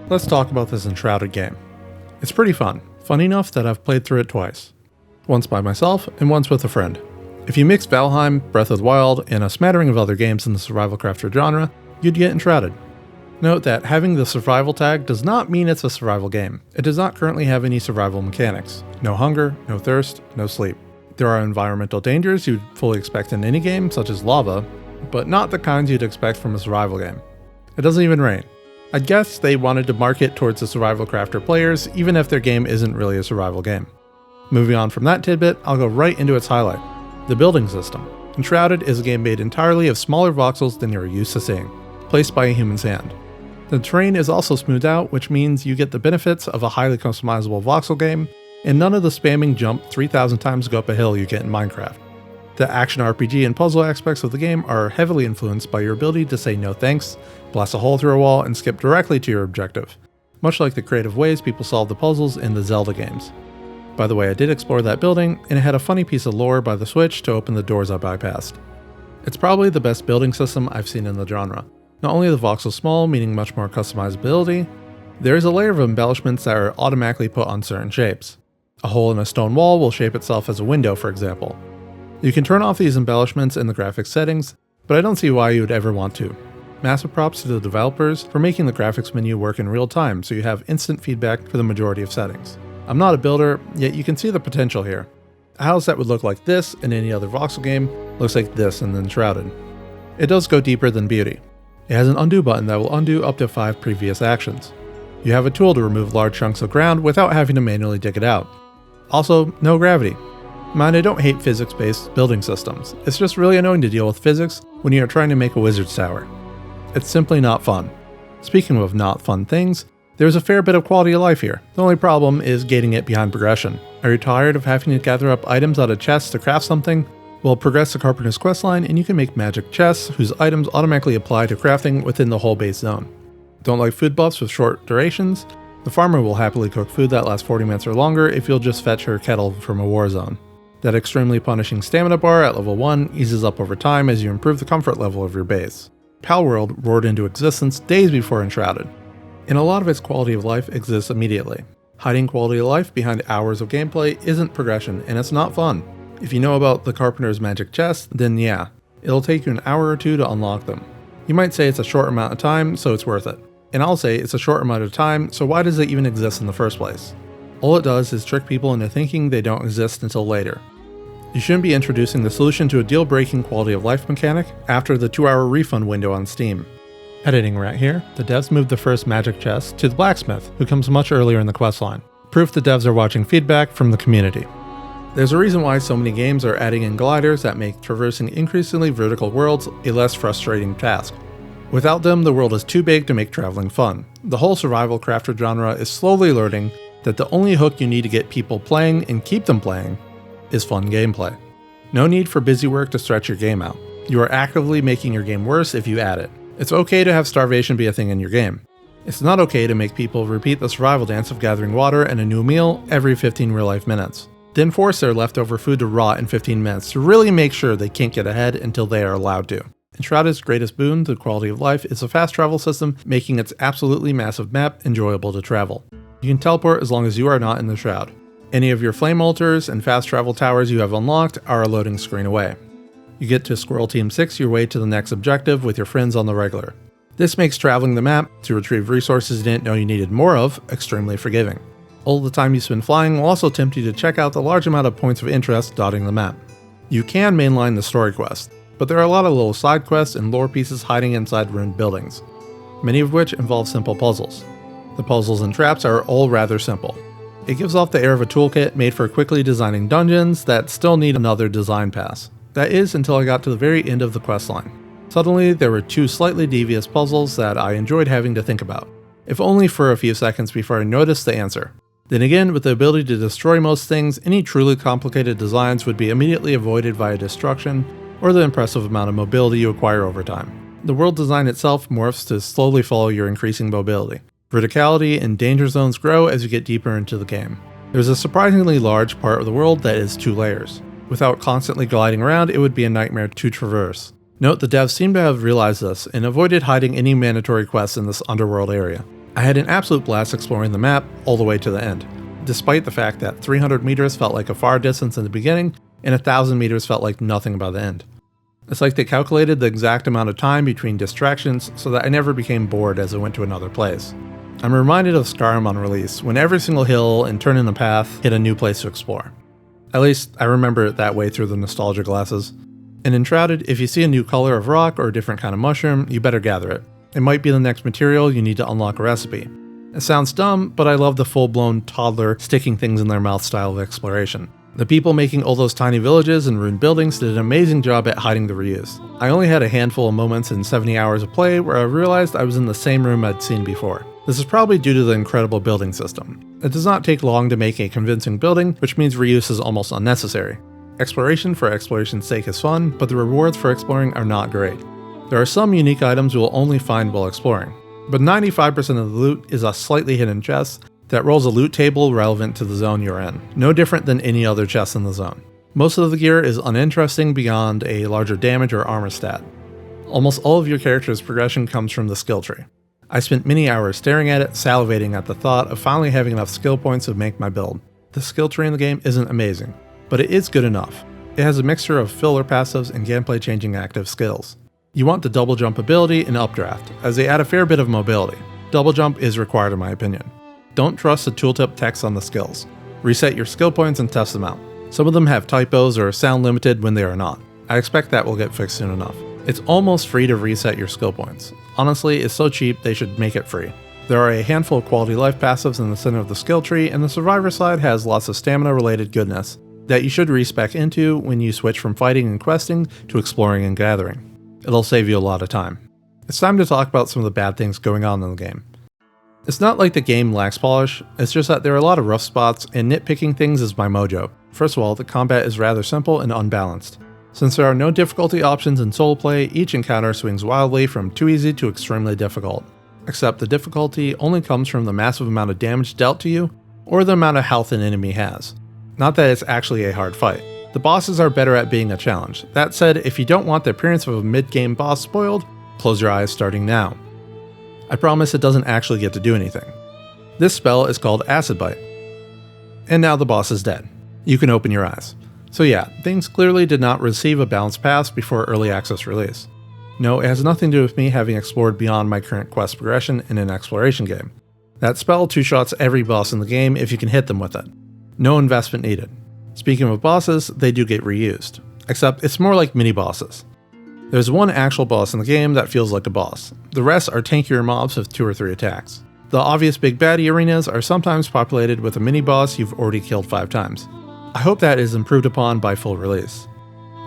Let's talk about this Enshrouded game. It's pretty fun enough that I've played through it twice. Once by myself, and once with a friend. If you mix Valheim, Breath of the Wild, and a smattering of other games in the survival crafter genre, you'd get Enshrouded. Note that having the survival tag does not mean it's a survival game. It does not currently have any survival mechanics. No hunger, no thirst, no sleep. There are environmental dangers you'd fully expect in any game, such as lava, but not the kinds you'd expect from a survival game. It doesn't even rain. I guess they wanted to market towards the survival crafter players, even if their game isn't really a survival game. Moving on from that tidbit, I'll go right into its highlight, the building system. Enshrouded is a game made entirely of smaller voxels than you're used to seeing, placed by a human's hand. The terrain is also smoothed out, which means you get the benefits of a highly customizable voxel game, and none of the spamming jump 3,000 times to go up a hill you get in Minecraft. The action RPG and puzzle aspects of the game are heavily influenced by your ability to say no thanks, blast a hole through a wall, and skip directly to your objective, much like the creative ways people solve the puzzles in the Zelda games. By the way, I did explore that building, and it had a funny piece of lore by the Switch to open the doors I bypassed. It's probably the best building system I've seen in the genre. Not only are the voxels small, meaning much more customizability, there is a layer of embellishments that are automatically put on certain shapes. A hole in a stone wall will shape itself as a window, for example. You can turn off these embellishments in the graphics settings, but I don't see why you would ever want to. Massive props to the developers for making the graphics menu work in real time so you have instant feedback for the majority of settings. I'm not a builder, yet you can see the potential here. A house that would look like this in any other voxel game looks like this in Enshrouded. It does go deeper than beauty. It has an undo button that will undo up to 5 previous actions. You have a tool to remove large chunks of ground without having to manually dig it out. Also, no gravity. Mind, I don't hate physics-based building systems. It's just really annoying to deal with physics when you are trying to make a wizard's tower. It's simply not fun. Speaking of not fun things, there's a fair bit of quality of life here. The only problem is gating it behind progression. Are you tired of having to gather up items out of chests to craft something? Well, progress the Carpenter's questline and you can make magic chests whose items automatically apply to crafting within the whole base zone. Don't like food buffs with short durations? The farmer will happily cook food that lasts 40 minutes or longer if you'll just fetch her kettle from a war zone. That extremely punishing stamina bar at level 1 eases up over time as you improve the comfort level of your base. Palworld roared into existence days before Enshrouded, and a lot of its quality of life exists immediately. Hiding quality of life behind hours of gameplay isn't progression, and it's not fun. If you know about the Carpenter's magic chests, then yeah, it'll take you an hour or two to unlock them. You might say it's a short amount of time, so it's worth it. And I'll say it's a short amount of time, so why does it even exist in the first place? All it does is trick people into thinking they don't exist until later. You shouldn't be introducing the solution to a deal-breaking quality of life mechanic after the 2-hour refund window on Steam. Editing right here, the devs moved the first magic chest to the blacksmith, who comes much earlier in the questline. Proof the devs are watching feedback from the community. There's a reason why so many games are adding in gliders that make traversing increasingly vertical worlds a less frustrating task. Without them, the world is too big to make traveling fun. The whole survival crafter genre is slowly learning that the only hook you need to get people playing and keep them playing is fun gameplay. No need for busy work to stretch your game out. You are actively making your game worse if you add it. It's okay to have starvation be a thing in your game. It's not okay to make people repeat the survival dance of gathering water and a new meal every 15 real-life minutes. Then force their leftover food to rot in 15 minutes to really make sure they can't get ahead until they are allowed to. Enshrouded's greatest boon to quality of life is a fast travel system, making its absolutely massive map enjoyable to travel. You can teleport as long as you are not in the shroud. Any of your flame altars and fast travel towers you have unlocked are a loading screen away. You get to Squirrel Team 6 your way to the next objective with your friends on the regular. This makes traveling the map to retrieve resources you didn't know you needed more of extremely forgiving. All the time you spend flying will also tempt you to check out the large amount of points of interest dotting the map. You can mainline the story quest, but there are a lot of little side quests and lore pieces hiding inside ruined buildings, many of which involve simple puzzles. The puzzles and traps are all rather simple. It gives off the air of a toolkit made for quickly designing dungeons that still need another design pass. That is until I got to the very end of the questline. Suddenly, there were 2 slightly devious puzzles that I enjoyed having to think about, if only for a few seconds before I noticed the answer. Then again, with the ability to destroy most things, any truly complicated designs would be immediately avoided via destruction or the impressive amount of mobility you acquire over time. The world design itself morphs to slowly follow your increasing mobility. Verticality and danger zones grow as you get deeper into the game. There's a surprisingly large part of the world that is 2 layers. Without constantly gliding around, it would be a nightmare to traverse. Note the devs seem to have realized this and avoided hiding any mandatory quests in this underworld area. I had an absolute blast exploring the map all the way to the end, despite the fact that 300 meters felt like a far distance in the beginning and 1,000 meters felt like nothing by the end. It's like they calculated the exact amount of time between distractions so that I never became bored as I went to another place. I'm reminded of Skyrim on release, when every single hill and turn in the path hit a new place to explore. At least, I remember it that way through the nostalgia glasses. In Enshrouded, if you see a new color of rock or a different kind of mushroom, you better gather it. It might be the next material you need to unlock a recipe. It sounds dumb, but I love the full-blown toddler sticking things in their mouth style of exploration. The people making all those tiny villages and ruined buildings did an amazing job at hiding the reuse. I only had a handful of moments in 70 hours of play where I realized I was in the same room I'd seen before. This is probably due to the incredible building system. It does not take long to make a convincing building, which means reuse is almost unnecessary. Exploration for exploration's sake is fun, but the rewards for exploring are not great. There are some unique items you will only find while exploring, but 95% of the loot is a slightly hidden chest that rolls a loot table relevant to the zone you're in, no different than any other chest in the zone. Most of the gear is uninteresting beyond a larger damage or armor stat. Almost all of your character's progression comes from the skill tree. I spent many hours staring at it, salivating at the thought of finally having enough skill points to make my build. The skill tree in the game isn't amazing, but it is good enough. It has a mixture of filler passives and gameplay changing active skills. You want the double jump ability and updraft, as they add a fair bit of mobility. Double jump is required in my opinion. Don't trust the tooltip text on the skills. Reset your skill points and test them out. Some of them have typos or sound limited when they are not. I expect that will get fixed soon enough. It's almost free to reset your skill points. Honestly, it's so cheap they should make it free. There are a handful of quality life passives in the center of the skill tree, and the survivor side has lots of stamina related goodness that you should respec into when you switch from fighting and questing to exploring and gathering. It'll save you a lot of time. It's time to talk about some of the bad things going on in the game. It's not like the game lacks polish, it's just that there are a lot of rough spots, and nitpicking things is my mojo. First of all, the combat is rather simple and unbalanced. Since there are no difficulty options in solo play, each encounter swings wildly from too easy to extremely difficult. Except the difficulty only comes from the massive amount of damage dealt to you, or the amount of health an enemy has. Not that it's actually a hard fight. The bosses are better at being a challenge. That said, if you don't want the appearance of a mid-game boss spoiled, close your eyes starting now. I promise it doesn't actually get to do anything. This spell is called Acid Bite. And now the boss is dead. You can open your eyes. So yeah, things clearly did not receive a balanced path before early access release. No, it has nothing to do with me having explored beyond my current quest progression in an exploration game. That spell two-shots every boss in the game if you can hit them with it. No investment needed. Speaking of bosses, they do get reused. Except it's more like mini-bosses. There's one actual boss in the game that feels like a boss. The rest are tankier mobs with 2 or 3 attacks. The obvious big baddie arenas are sometimes populated with a mini-boss you've already killed 5 times. I hope that is improved upon by full release.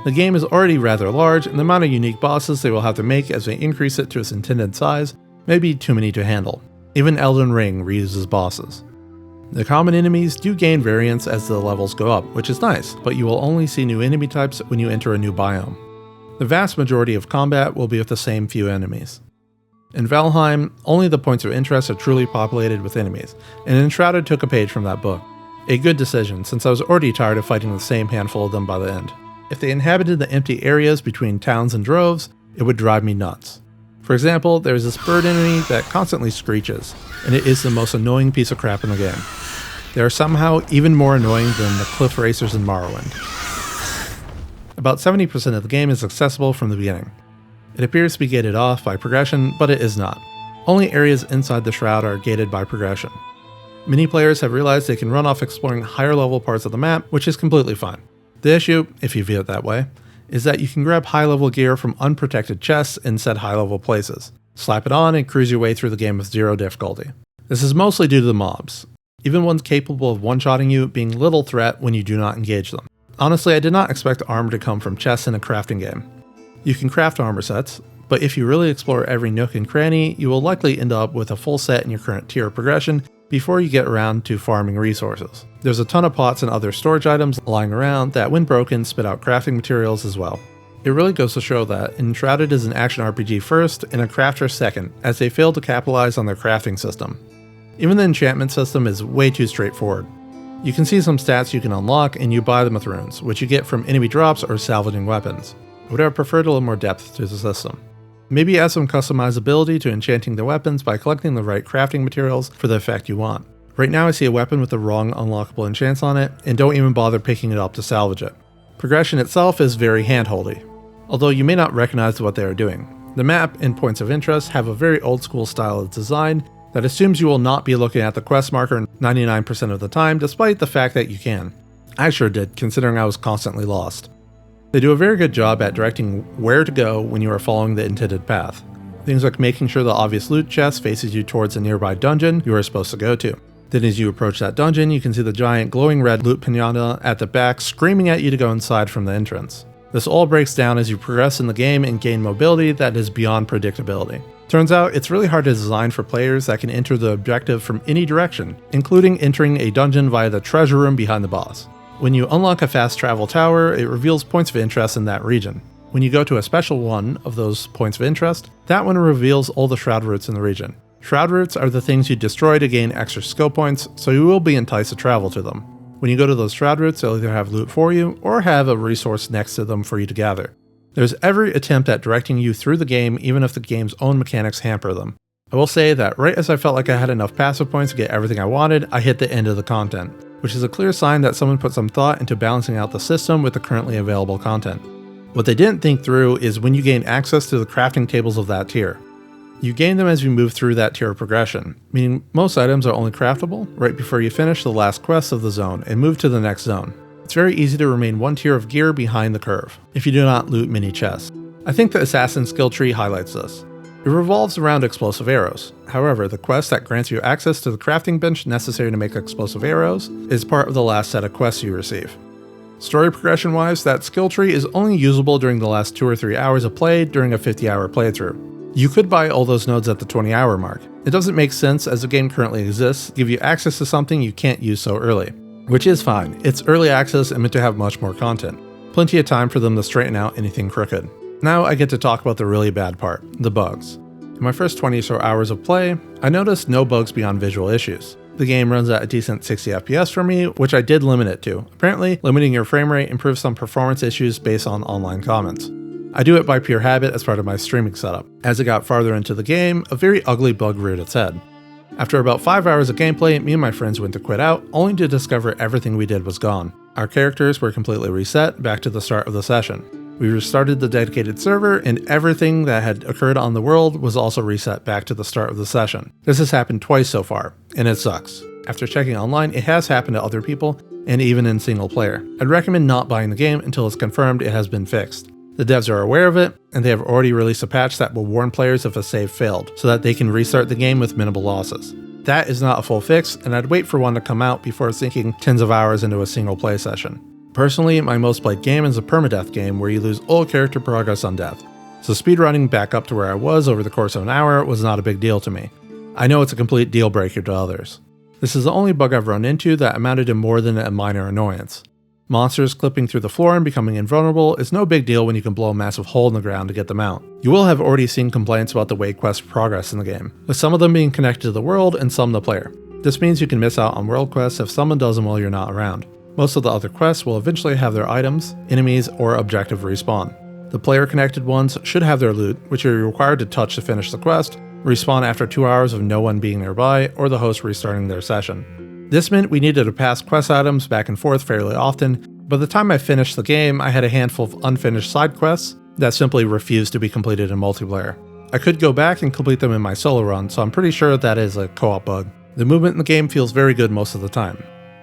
The game is already rather large, and the amount of unique bosses they will have to make as they increase it to its intended size may be too many to handle. Even Elden Ring reuses bosses. The common enemies do gain variance as the levels go up, which is nice, but you will only see new enemy types when you enter a new biome. The vast majority of combat will be with the same few enemies. In Valheim, only the points of interest are truly populated with enemies, and Enshrouded took a page from that book. A good decision, since I was already tired of fighting the same handful of them by the end. If they inhabited the empty areas between towns and droves, it would drive me nuts. For example, there is this bird enemy that constantly screeches, and it is the most annoying piece of crap in the game. They are somehow even more annoying than the cliff racers in Morrowind. About 70% of the game is accessible from the beginning. It appears to be gated off by progression, but it is not. Only areas inside the Shroud are gated by progression. Many players have realized they can run off exploring higher level parts of the map, which is completely fine. The issue, if you view it that way, is that you can grab high level gear from unprotected chests in said high level places, slap it on, and cruise your way through the game with 0 difficulty. This is mostly due to the mobs, even ones capable of one-shotting you being little threat when you do not engage them. Honestly, I did not expect armor to come from chests in a crafting game. You can craft armor sets, but if you really explore every nook and cranny, you will likely end up with a full set in your current tier of progression before you get around to farming resources. There's a ton of pots and other storage items lying around that, when broken, spit out crafting materials as well. It really goes to show that Enshrouded is an action RPG first and a crafter second, as they failed to capitalize on their crafting system. Even the enchantment system is way too straightforward. You can see some stats you can unlock, and you buy them with runes, which you get from enemy drops or salvaging weapons. I would have preferred a little more depth to the system. Maybe add some customizability to enchanting the weapons by collecting the right crafting materials for the effect you want. Right now I see a weapon with the wrong unlockable enchants on it, and don't even bother picking it up to salvage it. Progression itself is very handholdy, although you may not recognize what they are doing. The map and points of interest have a very old school style of design that assumes you will not be looking at the quest marker 99% of the time, despite the fact that you can. I sure did, considering I was constantly lost. They do a very good job at directing where to go when you are following the intended path. Things like making sure the obvious loot chest faces you towards a nearby dungeon you are supposed to go to. Then as you approach that dungeon, you can see the giant glowing red loot pinata at the back screaming at you to go inside from the entrance. This all breaks down as you progress in the game and gain mobility that is beyond predictability. Turns out it's really hard to design for players that can enter the objective from any direction, including entering a dungeon via the treasure room behind the boss. When you unlock a fast travel tower, it reveals points of interest in that region. When you go to a special one of those points of interest, that one reveals all the shroud roots in the region. Shroud roots are the things you destroy to gain extra skill points, so you will be enticed to travel to them. When you go to those shroud roots, they'll either have loot for you, or have a resource next to them for you to gather. There's every attempt at directing you through the game, even if the game's own mechanics hamper them. I will say that right as I felt like I had enough passive points to get everything I wanted, I hit the end of the content, which is a clear sign that someone put some thought into balancing out the system with the currently available content. What they didn't think through is when you gain access to the crafting tables of that tier. You gain them as you move through that tier of progression, meaning most items are only craftable right before you finish the last quest of the zone and move to the next zone. It's very easy to remain one tier of gear behind the curve, if you do not loot mini chests. I think the assassin skill tree highlights this. It revolves around explosive arrows. However, the quest that grants you access to the crafting bench necessary to make explosive arrows is part of the last set of quests you receive. Story progression wise, that skill tree is only usable during the last 2 or 3 hours of play during a 50-hour playthrough. You could buy all those nodes at the 20-hour mark. It doesn't make sense as the game currently exists, give you access to something you can't use so early. Which is fine, it's early access and meant to have much more content. Plenty of time for them to straighten out anything crooked. Now I get to talk about the really bad part, the bugs. In my first 20 or so hours of play, I noticed no bugs beyond visual issues. The game runs at a decent 60 FPS for me, which I did limit it to. Apparently, limiting your frame rate improves some performance issues based on online comments. I do it by pure habit as part of my streaming setup. As it got farther into the game, a very ugly bug reared its head. After about 5 hours of gameplay, me and my friends went to quit out, only to discover everything we did was gone. Our characters were completely reset back to the start of the session. We restarted the dedicated server, and everything that had occurred on the world was also reset back to the start of the session. This has happened twice so far, and it sucks. After checking online, it has happened to other people, and even in single player. I'd recommend not buying the game until it's confirmed it has been fixed. The devs are aware of it, and they have already released a patch that will warn players if a save failed, so that they can restart the game with minimal losses. That is not a full fix, and I'd wait for one to come out before sinking tens of hours into a single play session. Personally, my most played game is a permadeath game where you lose all character progress on death, so speedrunning back up to where I was over the course of an hour was not a big deal to me. I know it's a complete deal breaker to others. This is the only bug I've run into that amounted to more than a minor annoyance. Monsters clipping through the floor and becoming invulnerable is no big deal when you can blow a massive hole in the ground to get them out. You will have already seen complaints about the way quests progress in the game, with some of them being connected to the world and some the player. This means you can miss out on world quests if someone does them while you're not around. Most of the other quests will eventually have their items, enemies, or objective respawn. The player-connected ones should have their loot, which you're required to touch to finish the quest, respawn after 2 hours of no one being nearby or the host restarting their session. This meant we needed to pass quest items back and forth fairly often. By the time I finished the game, I had a handful of unfinished side quests that simply refused to be completed in multiplayer. I could go back and complete them in my solo run, so I'm pretty sure that is a co-op bug. The movement in the game feels very good most of the time.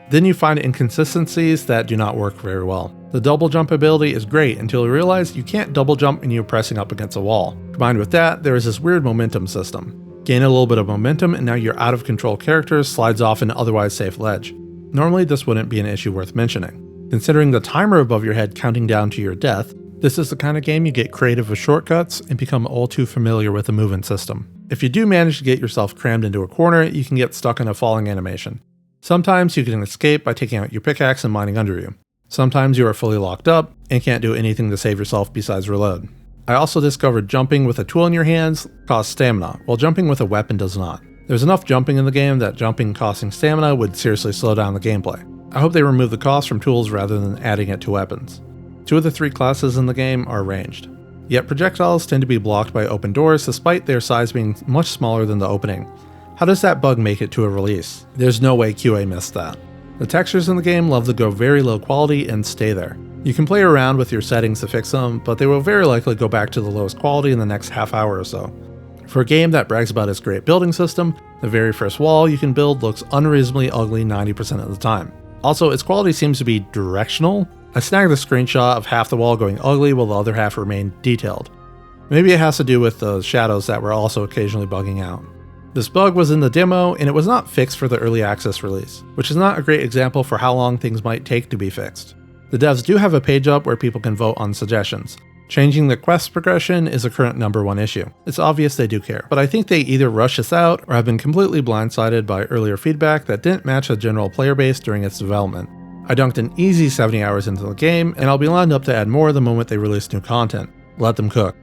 Then you find inconsistencies that do not work very well. The double jump ability is great until you realize you can't double jump when you're pressing up against a wall. Combined with that, there is this weird momentum system. Gain a little bit of momentum and now your out of control character slides off an otherwise safe ledge. Normally this wouldn't be an issue worth mentioning. Considering the timer above your head counting down to your death, this is the kind of game you get creative with shortcuts and become all too familiar with the movement system. If you do manage to get yourself crammed into a corner, you can get stuck in a falling animation. Sometimes you can escape by taking out your pickaxe and mining under you. Sometimes you are fully locked up and can't do anything to save yourself besides reload. I also discovered jumping with a tool in your hands costs stamina, while jumping with a weapon does not. There's enough jumping in the game that jumping costing stamina would seriously slow down the gameplay. I hope they remove the cost from tools rather than adding it to weapons. 2 of the 3 classes in the game are ranged. Yet projectiles tend to be blocked by open doors despite their size being much smaller than the opening. How does that bug make it to a release? There's no way QA missed that. The textures in the game love to go very low quality and stay there. You can play around with your settings to fix them, but they will very likely go back to the lowest quality in the next half hour or so. For a game that brags about its great building system, the very first wall you can build looks unreasonably ugly 90% of the time. Also, its quality seems to be directional. I snagged a screenshot of half the wall going ugly while the other half remained detailed. Maybe it has to do with the shadows that were also occasionally bugging out. This bug was in the demo, and it was not fixed for the early access release, which is not a great example for how long things might take to be fixed. The devs do have a page up where people can vote on suggestions. Changing the quest progression is a current #1 issue. It's obvious they do care, but I think they either rush this out or have been completely blindsided by earlier feedback that didn't match the general player base during its development. I dunked an easy 70 hours into the game, and I'll be lined up to add more the moment they release new content. Let them cook.